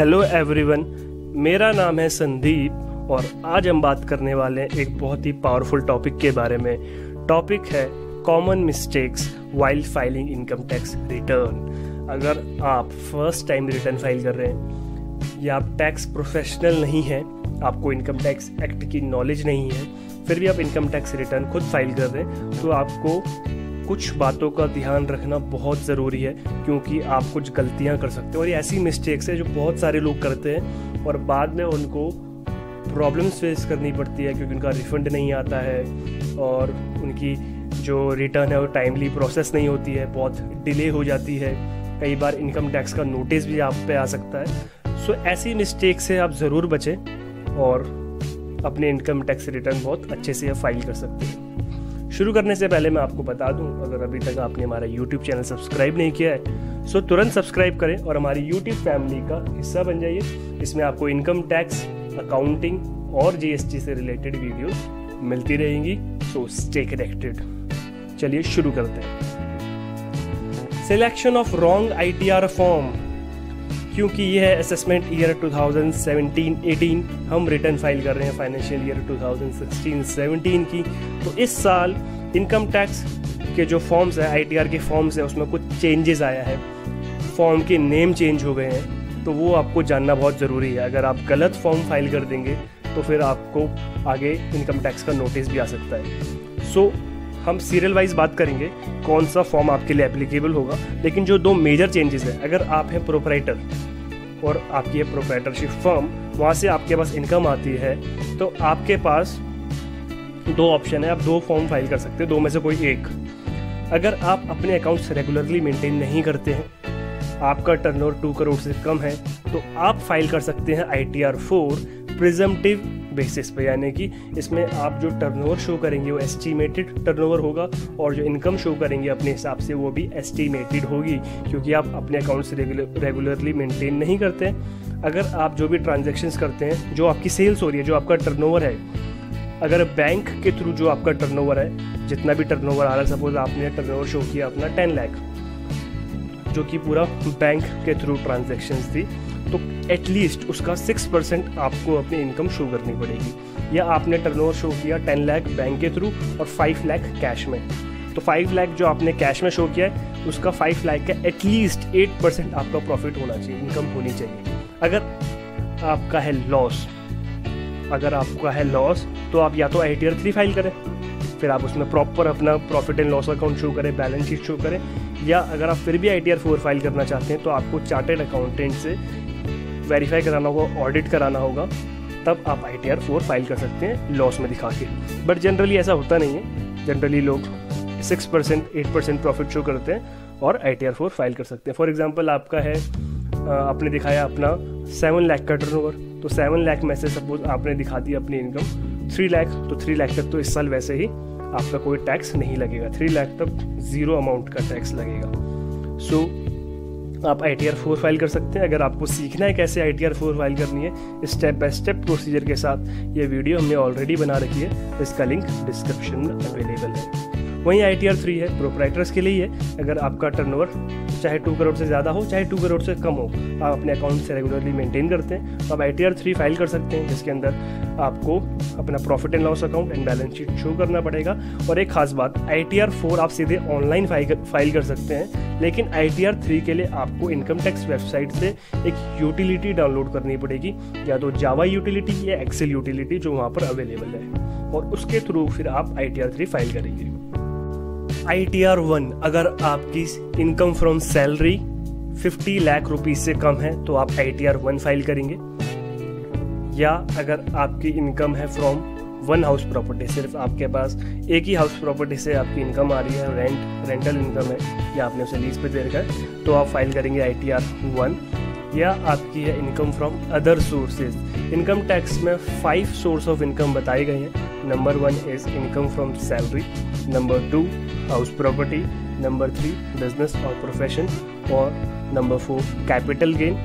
Hello everyone, मेरा नाम है संदीप और आज हम बात करने वाले हैं एक बहुत ही पावरफुल टॉपिक के बारे में। टॉपिक है common mistakes while filing income tax return. अगर आप फर्स्ट टाइम रिटर्न फाइल कर रहे हैं या आप टैक्स प्रोफेशनल नहीं हैं, आपको इनकम टैक्स एक्ट की नॉलेज नहीं है, फिर भी आप इनकम टैक्स रिटर्न खुद फाइल कर रहे हैं, तो आपको कुछ बातों का ध्यान रखना बहुत ज़रूरी है, क्योंकि आप कुछ गलतियां कर सकते हो और ये ऐसी मिस्टेक्स है जो बहुत सारे लोग करते हैं और बाद में उनको प्रॉब्लम्स फेस करनी पड़ती है क्योंकि उनका रिफंड नहीं आता है और उनकी जो रिटर्न है वो टाइमली प्रोसेस नहीं होती है, बहुत डिले हो जाती है। कई बार इनकम टैक्स का नोटिस भी आप पे आ सकता है। सो ऐसी मिस्टेक से आप ज़रूर बचें और अपने इनकम टैक्स रिटर्न बहुत अच्छे से फाइल कर सकते हैं। शुरू करने से पहले मैं आपको बता दूं, अगर अभी तक आपने हमारा YouTube चैनल सब्सक्राइब नहीं किया है सो तुरंत सब्सक्राइब करें और हमारी YouTube फैमिली का हिस्सा बन जाइए। इसमें आपको इनकम टैक्स, अकाउंटिंग और GST से रिलेटेड वीडियोस मिलती रहेंगी, सो स्टे कनेक्टेड। चलिए शुरू करते हैं। Selection of wrong ITR form, क्योंकि ये है असेसमेंट ईयर 2017-18, हम रिटर्न फाइल कर रहे हैं फाइनेंशियल ईयर 2016-17 की। तो इस साल इनकम टैक्स के जो फॉर्म्स है, ITR के फॉर्म्स है, उसमें कुछ चेंजेस आया है, फॉर्म के नेम चेंज हो गए हैं, तो वो आपको जानना बहुत ज़रूरी है। अगर आप गलत फॉर्म फाइल कर देंगे तो फिर आपको आगे इनकम टैक्स का नोटिस भी आ सकता है। सो हम सीरियल वाइज बात करेंगे कौन सा फॉर्म आपके लिए एप्लीकेबल होगा, लेकिन जो दो मेजर चेंजेस है, अगर आप हैं प्रोपराइटर और आपकी है प्रोपराइटरशिप फर्म, वहाँ से आपके पास इनकम आती है, तो आपके पास दो ऑप्शन है, आप दो फॉर्म फाइल कर सकते हैं, दो में से कोई एक। अगर आप अपने अकाउंट्स रेगुलरली मेंटेन नहीं करते हैं, आपका टर्नओवर 2 करोड़ से कम है, तो आप फाइल कर सकते हैं ITR 4 प्रिजम्पटिव बेसिस पे, यानी कि इसमें आप जो टर्नओवर शो करेंगे वो एस्टिमेटेड टर्नओवर होगा और जो इनकम शो करेंगे अपने हिसाब से वो भी एस्टिमेटेड होगी, क्योंकि आप अपने अकाउंट्स रेगुलरली मेंटेन नहीं करते हैं। अगर आप जो भी ट्रांजैक्शंस करते हैं, जो आपकी सेल्स हो रही है, जो आपका टर्नओवर है, अगर बैंक के थ्रू जो आपका टर्नओवर है, जितना भी टर्नओवर आ रहा है, सपोज आपने टर्नओवर शो किया अपना 10 लाख, जो कि पूरा बैंक के थ्रू ट्रांजैक्शंस थी, तो एटलीस्ट उसका 6% आपको अपनी इनकम शो करनी पड़ेगी। या आपने टर्नओवर शो किया 10 लाख बैंक के थ्रू और 5 लाख कैश में, तो 5 लाख जो आपने कैश में शो किया है उसका 5 लाख का एटलीस्ट 8% आपका प्रॉफिट होना चाहिए, इनकम होनी चाहिए। अगर आपका है लॉस तो आप या तो ITR 3 फाइल करें, फिर आप उसमें प्रॉपर अपना profit and loss account show करें, बैलेंस शीट शो करें, या अगर आप फिर भी ITR 4 फाइल करना चाहते हैं तो आपको चार्टेड अकाउंटेंट से वेरीफाई कराना होगा, ऑडिट कराना होगा, तब आप ITR 4 फाइल कर सकते हैं लॉस में दिखा के। बट जनरली ऐसा होता नहीं है, जनरली लोग 6% 8% प्रॉफिट शो करते हैं और ITR 4 फाइल कर सकते हैं। फॉर एग्जांपल आपका है, आपने दिखाया अपना 7 लाख का टर्नओवर, तो 7 लाख में से सपोज आपने दिखा दी अपनी इनकम 3 लाख, तो 3 लाख तक तो इस साल वैसे ही आपका कोई टैक्स नहीं लगेगा, 3 लाख तक 0 अमाउंट का टैक्स लगेगा। सो आप ITR 4 फाइल कर सकते हैं। अगर आपको सीखना है कैसे ITR 4 फाइल करनी है स्टेप बाय स्टेप प्रोसीजर के साथ, ये वीडियो हमने ऑलरेडी बना रखी है, इसका लिंक डिस्क्रिप्शन में अवेलेबल है। वहीं ITR 3 है प्रोपराइटर्स के लिए है। अगर आपका टर्नओवर चाहे 2 करोड़ से ज़्यादा हो चाहे 2 करोड़ से कम हो, आप अपने अकाउंट से रेगुलरली मेंटेन करते हैं, तो आप ITR 3 फाइल कर सकते हैं, जिसके अंदर आपको अपना profit and loss account and balance sheet show करना पड़ेगा। और एक खास बात, ITR 4 आप सीधे ऑनलाइन फाइल कर सकते हैं, लेकिन ITR 3 के लिए आपको इनकम टैक्स वेबसाइट से एक यूटिलिटी डाउनलोड करनी पड़ेगी, या तो जावा यूटिलिटी या एक्सेल यूटिलिटी जो वहाँ पर अवेलेबल है, और उसके थ्रू फिर आप ITR 3 फाइल करेंगे। ITR 1, अगर आपकी income from salary 50 lakh rupees से कम है तो आप ITR 1 फाइल करेंगे। या अगर आपकी इनकम है फ्रॉम 1 हाउस प्रॉपर्टी, सिर्फ आपके पास एक ही हाउस प्रॉपर्टी से आपकी इनकम आ रही है, रेंटल इनकम है या आपने उसे लीज पे दे रखा है, तो आप फाइल करेंगे ITR 1। या आपकी है income from other sources. Income tax में 5 सोर्स ऑफ इनकम बताए गए हैं। Number 1 is income from salary, number 2 house property, number 3 business और प्रोफेशन, और number 4 capital gain,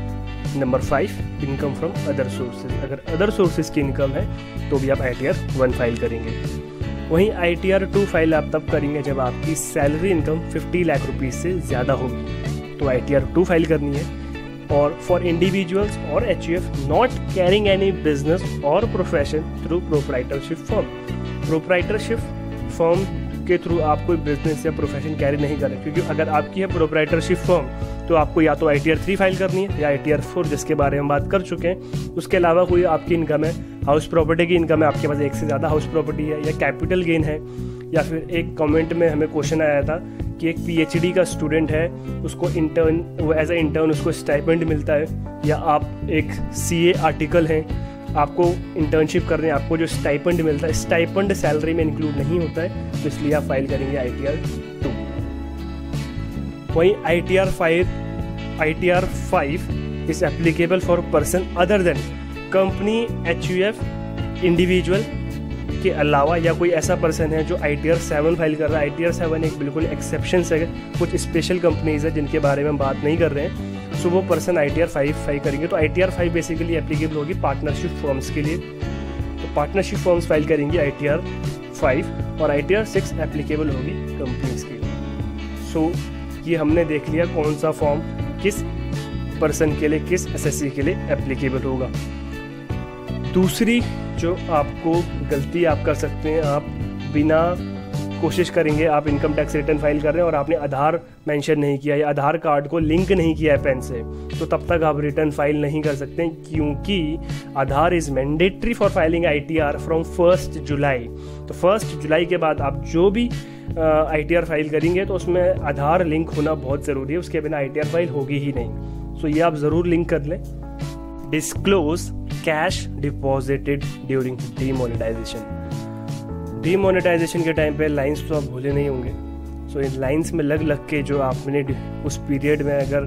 number 5 income from other sources. अगर अदर सोर्सेज की इनकम है तो भी आप ITR 1 फाइल करेंगे। वहीं ITR 2 फाइल आप तब करेंगे जब आपकी सैलरी इनकम 50 लाख रुपीज़ से ज़्यादा होगी, तो ITR 2 फाइल करनी है। और फॉर इंडिविजुअल्स और HUF not carrying any business और profession through proprietorship firm. Proprietorship firm के थ्रू आप कोई बिजनेस या प्रोफेशन कैरी नहीं करें, क्योंकि अगर आपकी है प्रोप्राइटरशिप फर्म तो आपको या तो ITR 3 फाइल करनी है या ITR 4, जिसके बारे में बात कर चुके हैं। उसके अलावा कोई आपकी इनकम है, हाउस प्रॉपर्टी की इनकम है, आपके पास एक से ज़्यादा हाउस प्रॉपर्टी है, या कैपिटल गेन है, या फिर एक कमेंट में हमें क्वेश्चन आया था कि एक PhD का स्टूडेंट है, उसको वो एज ए इंटर्न उसको स्टाइपेंड मिलता है, या आप एक CA आर्टिकल हैं, आपको इंटर्नशिप कर रहे हैं, आपको जो स्टाइपेंड मिलता है, स्टाइपेंड सैलरी में इंक्लूड नहीं होता है, तो इसलिए आप फाइल करेंगे ITR 2। वहीं ITR 5 is applicable for person other than company, HUF, individual के अलावा, या कोई ऐसा पर्सन है जो ITR 7 फाइल कर रहा है। ITR 7 एक बिल्कुल एक्सेप्शन है, कुछ स्पेशल कंपनीज है जिनके बारे में बात नहीं कर रहे हैं, सो वो पर्सन ITR 5 फाइल करेंगे। तो ITR 5 बेसिकली एप्लीकेबल होगी पार्टनरशिप फर्म्स के लिए, तो पार्टनरशिप फर्म्स फाइल करेंगी ITR 5, और ITR 6 एप्लीकेबल होगी कंपनीज के लिए। सो ये हमने देख लिया कौन सा फॉर्म किस पर्सन के लिए, किस SSC के लिए एप्लीकेबल होगा। दूसरी जो आपको गलती आप कर सकते हैं, आप बिना कोशिश करेंगे, आप इनकम टैक्स रिटर्न फाइल कर रहे हैं और आपने आधार मेंशन नहीं किया या आधार कार्ड को लिंक नहीं किया है पैन से, तो तब तक आप रिटर्न फाइल नहीं कर सकते, क्योंकि Aadhaar is mandatory for filing ITR from 1 July. तो 1 जुलाई के बाद आप जो भी ITR फाइल करेंगे तो उसमें आधार लिंक होना बहुत ज़रूरी है, उसके बिना ITR फाइल होगी ही नहीं। सो ये आप ज़रूर लिंक कर लें। Disclose cash deposited during demonetisation के टाइम पे लाइंस तो आप भूले नहीं होंगे। सो इन लाइंस में लग के जो आपने उस पीरियड में अगर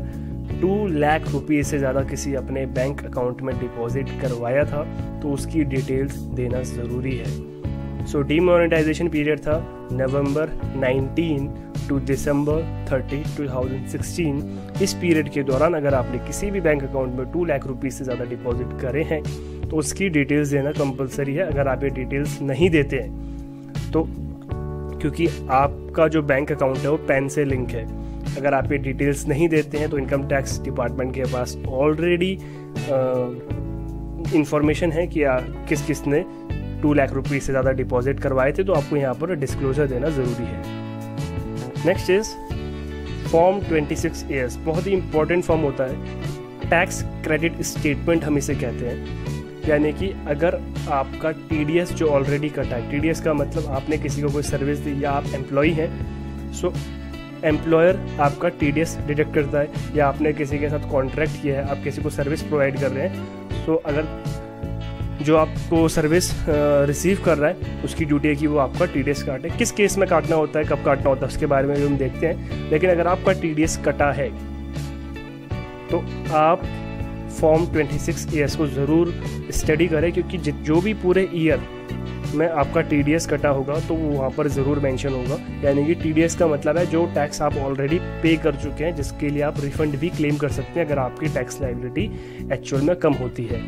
2 लाख रुपये से ज़्यादा किसी अपने बैंक अकाउंट में डिपॉजिट करवाया था तो उसकी डिटेल्स देना ज़रूरी है। सो डीमोनेटाइजेशन पीरियड था नवंबर 19 टू दिसंबर 30, 2016। इस पीरियड के दौरान अगर आपने किसी भी बैंक अकाउंट में 2 लाख रुपये से ज़्यादा डिपॉजिट करे हैं तो उसकी डिटेल्स देना कंपलसरी है। अगर आप ये डिटेल्स नहीं देते हैं तो, क्योंकि आपका जो बैंक अकाउंट है वो पैन से लिंक है, अगर आप ये डिटेल्स नहीं देते हैं तो इनकम टैक्स डिपार्टमेंट के पास ऑलरेडी इंफॉर्मेशन है कि किस किस ने 2 लाख रुपये से ज़्यादा डिपॉजिट करवाए थे, तो आपको यहाँ पर डिस्क्लोजर देना ज़रूरी है। नेक्स्ट इज फॉर्म 26AS, बहुत ही इंपॉर्टेंट फॉर्म होता है। टैक्स क्रेडिट स्टेटमेंट हम इसे कहते हैं, यानी कि अगर आपका TDS जो ऑलरेडी कटा है, TDS का मतलब आपने किसी को कोई सर्विस दी या आप एम्प्लॉई हैं, सो एम्प्लॉयर आपका TDS डिडक्ट करता है, या आपने किसी के साथ कॉन्ट्रैक्ट किया है, आप किसी को सर्विस प्रोवाइड कर रहे हैं, सो अगर जो आपको सर्विस रिसीव कर रहा है उसकी ड्यूटी है कि वो आपका TDS काटे। किस केस में काटना होता है, कब काटना होता है, उसके बारे में भी हम देखते हैं। लेकिन अगर आपका TDS कटा है तो आप फॉर्म 26AS को ज़रूर स्टडी करें, क्योंकि जो भी पूरे ईयर में आपका TDS कटा होगा तो वो वहाँ पर ज़रूर मेंशन होगा। यानी कि TDS का मतलब है जो टैक्स आप ऑलरेडी पे कर चुके हैं, जिसके लिए आप रिफंड भी क्लेम कर सकते हैं अगर आपकी टैक्स लायबिलिटी एक्चुअल में कम होती है।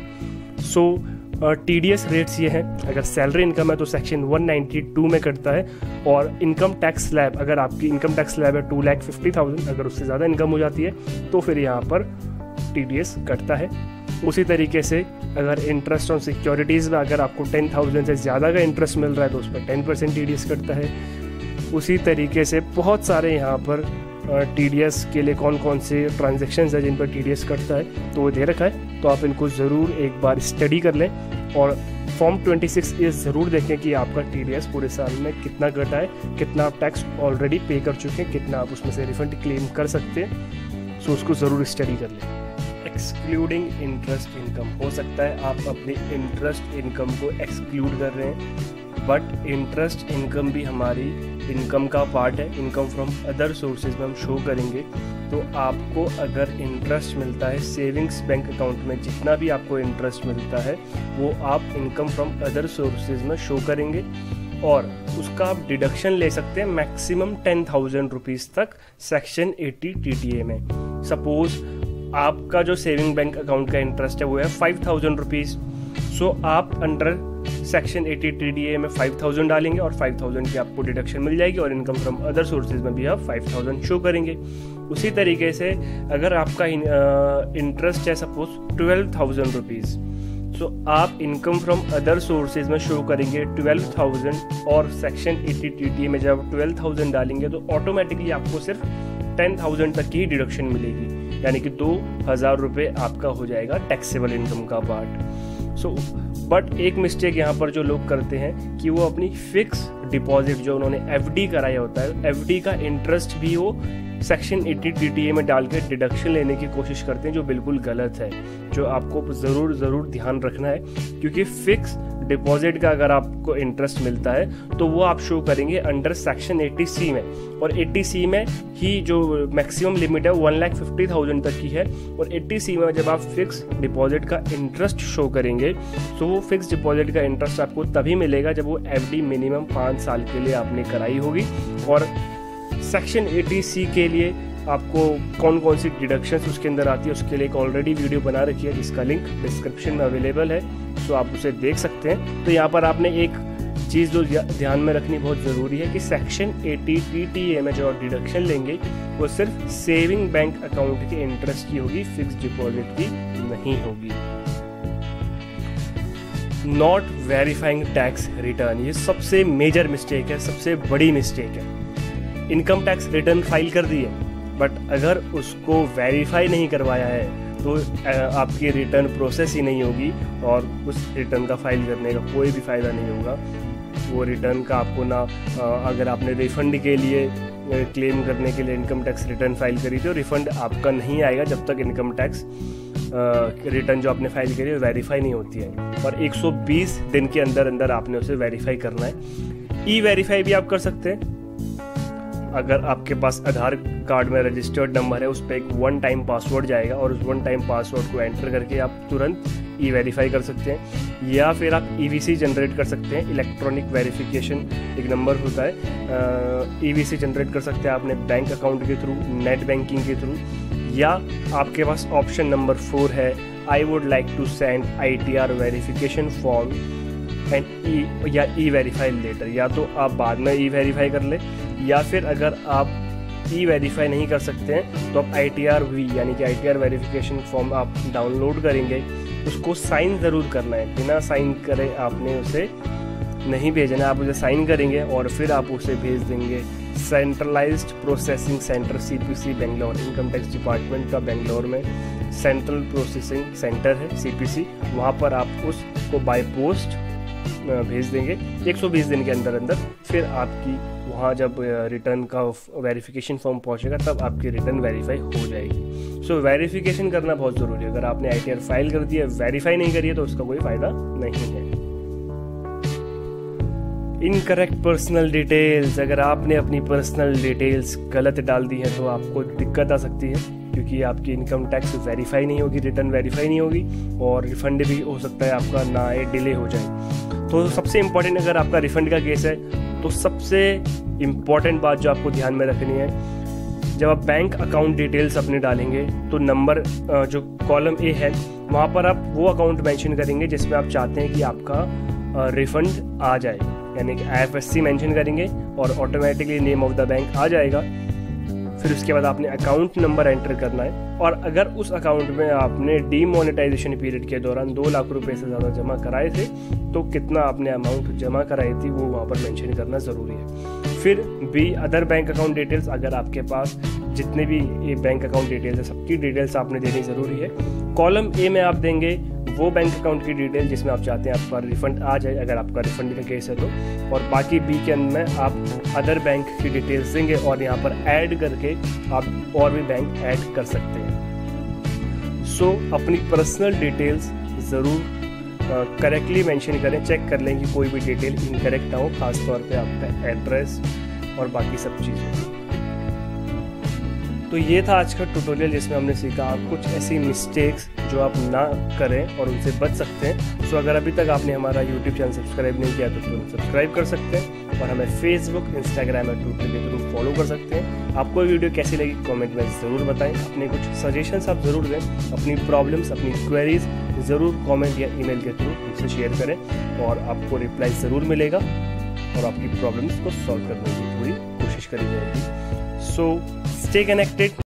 सो TDS रेट्स ये हैं, अगर सैलरी इनकम है तो सेक्शन 192 में कटता है, और इनकम टैक्स स्लैब, अगर आपकी इनकम टैक्स स्लैब है 2,50,000, अगर उससे ज़्यादा इनकम हो जाती है तो फिर यहाँ पर TDS कटता है। उसी तरीके से अगर इंटरेस्ट ऑन सिक्योरिटीज़ में अगर आपको 10,000 से ज़्यादा का इंटरेस्ट मिल रहा है तो उस पर 10% TDS कटता है। उसी तरीके से बहुत सारे यहाँ पर TDS के लिए कौन कौन से ट्रांजेक्शन्स हैं जिन पर TDS कटता है तो वो दे रखा है, तो आप इनको ज़रूर एक बार स्टडी कर लें और फॉर्म 26AS ज़रूर देखें कि आपका TDS पूरे साल में कितना कटा है, कितना आप टैक्स ऑलरेडी पे कर चुके हैं, कितना आप उसमें से रिफंड क्लेम कर सकते हैं। सो उसको ज़रूर स्टडी कर लें। एक्सक्लूडिंग इंटरेस्ट इनकम, हो सकता है आप अपनी इंटरेस्ट इनकम को एक्सक्लूड कर रहे हैं, बट इंटरेस्ट इनकम भी हमारी इनकम का पार्ट है। इनकम फ्रॉम अदर सोर्सेज में हम शो करेंगे, तो आपको अगर इंटरेस्ट मिलता है सेविंग्स बैंक अकाउंट में, जितना भी आपको इंटरेस्ट मिलता है वो आप इनकम फ्रॉम अदर सोर्सेज में शो करेंगे, और उसका आप डिडक्शन ले सकते हैं मैक्सिमम 10,000 रुपीज़ तक सेक्शन 80 TTA में। सपोज आपका जो सेविंग बैंक अकाउंट का इंटरेस्ट है वो है 5,000 रुपीज़, सो आप अंडर सेक्शन 80 TDA में 5000 डालेंगे और 5000 की आपको डिडक्शन मिल जाएगी और इनकम फ्रॉम अदर सोर्सेज में भी आप 5000 शो करेंगे। उसी तरीके से अगर आपका इंटरेस्ट है सपोज 12,000 रुपीज़, सो आप इनकम फ्रॉम अदर सोर्सेज में शो करेंगे 12,000 और सेक्शन 80 TDA में जब 12,000 डालेंगे तो ऑटोमेटिकली आपको सिर्फ 10,000 तक की डिडक्शन मिलेगी, यानी कि 2,000 रुपये आपका हो जाएगा टैक्सेबल इनकम का पार्ट। सो बट एक मिस्टेक यहाँ पर जो लोग करते हैं कि वो अपनी फिक्स डिपॉजिट जो उन्होंने FD कराया होता है, FD का इंटरेस्ट भी वो सेक्शन 80 TDA में डाल के डिडक्शन लेने की कोशिश करते हैं, जो बिल्कुल गलत है, जो आपको ज़रूर ध्यान रखना है। क्योंकि फिक्स डिपॉजिट का अगर आपको इंटरेस्ट मिलता है तो वो आप शो करेंगे अंडर सेक्शन 80C में, और 80C में ही जो मैक्सिमम लिमिट है 1,50,000 तक की है, और 80C में जब आप फिक्स डिपॉजिट का इंटरेस्ट शो करेंगे तो वो फिक्स डिपॉजिट का इंटरेस्ट आपको तभी मिलेगा जब वो FD मिनिमम 5 साल के लिए आपने कराई होगी। और सेक्शन 80C के लिए आपको कौन कौन सी डिडक्शंस उसके अंदर आती है उसके लिए एक ऑलरेडी वीडियो बना रखी है जिसका लिंक डिस्क्रिप्शन में अवेलेबल है, तो आप उसे देख सकते हैं। तो यहाँ पर आपने एक चीज़ जो ध्यान में रखनी बहुत ज़रूरी है कि सेक्शन 80 TDA में जो आप डिडक्शन लेंगे वो सिर्फ सेविंग बैंक अकाउंट के इंटरेस्ट की होगी, फिक्स डिपॉजिट की नहीं होगी। नॉट वेरीफाइंग टैक्स रिटर्न, ये सबसे मेजर मिस्टेक है, सबसे बड़ी मिस्टेक है। इनकम टैक्स रिटर्न फाइल कर दी है बट अगर उसको वेरीफाई नहीं करवाया है तो आपकी रिटर्न प्रोसेस ही नहीं होगी और उस रिटर्न का फाइल करने का कोई भी फ़ायदा नहीं होगा। वो रिटर्न का आपको ना, अगर आपने रिफ़ंड के लिए क्लेम करने के लिए इनकम टैक्स रिटर्न फाइल करी थी, तो रिफ़ंड आपका नहीं आएगा जब तक इनकम टैक्स रिटर्न जो आपने फाइल करी है वेरीफाई नहीं होती है, और 120 दिन के अंदर अंदर आपने उसे वेरीफाई करना है। ई-वेरीफाई भी आप कर सकते हैं। अगर आपके पास आधार कार्ड में रजिस्टर्ड नंबर है उस पर एक 1 टाइम पासवर्ड जाएगा और उस 1 टाइम पासवर्ड को एंटर करके आप तुरंत ई-वेरीफाई कर सकते हैं, या फिर आप EVC जनरेट कर सकते हैं। इलेक्ट्रॉनिक वेरिफिकेशन एक नंबर होता है, EVC जनरेट कर सकते हैं अपने बैंक अकाउंट के थ्रू, नेट बैंकिंग के थ्रू, या आपके पास ऑप्शन नंबर 4 है, I would like to send ITR verification form and या ई-वेरीफाई लेटर। या तो आप बाद में ई-वेरीफाई कर ले, या फिर अगर आप ई-वेरीफाई नहीं कर सकते हैं तो आप ITR-V यानी कि ITR वेरिफिकेशन फॉर्म आप डाउनलोड करेंगे, उसको साइन ज़रूर करना है। बिना साइन करे आपने उसे नहीं भेजना, आप उसे साइन करेंगे और फिर आप उसे भेज देंगे centralised processing centre CPC Bangalore, income tax department का बेंगलोर में सेंट्रल प्रोसेसिंग सेंटर है CPC, वहाँ पर आप उसको बाय पोस्ट भेज देंगे 120 दिन के अंदर अंदर। फिर आपकी वहाँ जब रिटर्न का वेरिफिकेशन फॉर्म पहुँचेगा तब आपकी रिटर्न वेरीफाई हो जाएगी। सो वेरिफिकेशन करना बहुत ज़रूरी है। अगर आपने ITR फाइल कर दिया, वेरीफाई नहीं करी है तो उसका कोई फ़ायदा नहीं है। इनकरेक्ट पर्सनल डिटेल्स, अगर आपने अपनी पर्सनल डिटेल्स गलत डाल दी है तो आपको दिक्कत आ सकती है, क्योंकि आपकी इनकम टैक्स वेरीफाई नहीं होगी, रिटर्न वेरीफाई नहीं होगी और रिफंड भी हो सकता है आपका ना आए, डिले हो जाए। तो सबसे इम्पॉर्टेंट, अगर आपका रिफंड का केस है तो सबसे इम्पॉर्टेंट बात जो आपको ध्यान में रखनी है, जब आप बैंक अकाउंट डिटेल्स अपने डालेंगे तो नंबर जो कॉलम A है वहाँ पर आप वो अकाउंट मेंशन करेंगे जिसमें आप चाहते हैं कि आपका रिफंड आ जाए, यानी कि IFSC मेंशन करेंगे और automatically name of the bank आ जाएगा। फिर उसके बाद आपने अकाउंट नंबर एंटर करना है, और अगर उस अकाउंट में आपने डीमोनेटाइजेशन पीरियड के दौरान 2 लाख रुपए से ज़्यादा जमा कराए थे तो कितना आपने अमाउंट जमा कराई थी वो वहाँ पर मेंशन करना ज़रूरी है। फिर B other bank account details, अगर आपके पास जितने भी ये बैंक अकाउंट डिटेल्स है सबकी डिटेल्स आपने देनी ज़रूरी है। कॉलम A में आप देंगे वो बैंक अकाउंट की डिटेल जिसमें आप चाहते हैं आपका रिफंड आ जाए, अगर आपका रिफंड का केस है तो, और बाकी B के अंदर में आप अदर बैंक की डिटेल्स देंगे और यहाँ पर ऐड करके आप और भी बैंक ऐड कर सकते हैं। सो अपनी पर्सनल डिटेल्स ज़रूर करेक्टली मेंशन करें, चेक कर लें कि कोई भी डिटेल इनकरेक्ट ना हो, खासतौर पे आपका एड्रेस और बाकी सब चीज़ें। तो ये था आज का ट्यूटोरियल जिसमें हमने सीखा आप कुछ ऐसी मिस्टेक्स जो आप ना करें और उनसे बच सकते हैं। सो अगर अभी तक आपने हमारा यूट्यूब चैनल सब्सक्राइब नहीं किया तो तुरंत सब्सक्राइब कर सकते हैं और हमें फेसबुक, इंस्टाग्राम और ट्विटर के थ्रू फॉलो कर सकते हैं। आपको वीडियो कैसी लगी कमेंट में ज़रूर बताएं, अपने कुछ सजेशंस आप ज़रूर दें, अपनी प्रॉब्लम्स, अपनी क्वेरीज ज़रूर कमेंट या ईमेल के थ्रू मुझसे शेयर करें और आपको रिप्लाई ज़रूर मिलेगा और आपकी प्रॉब्लम्स को सॉल्व करने की पूरी कोशिश करी जाएगी। So stay connected.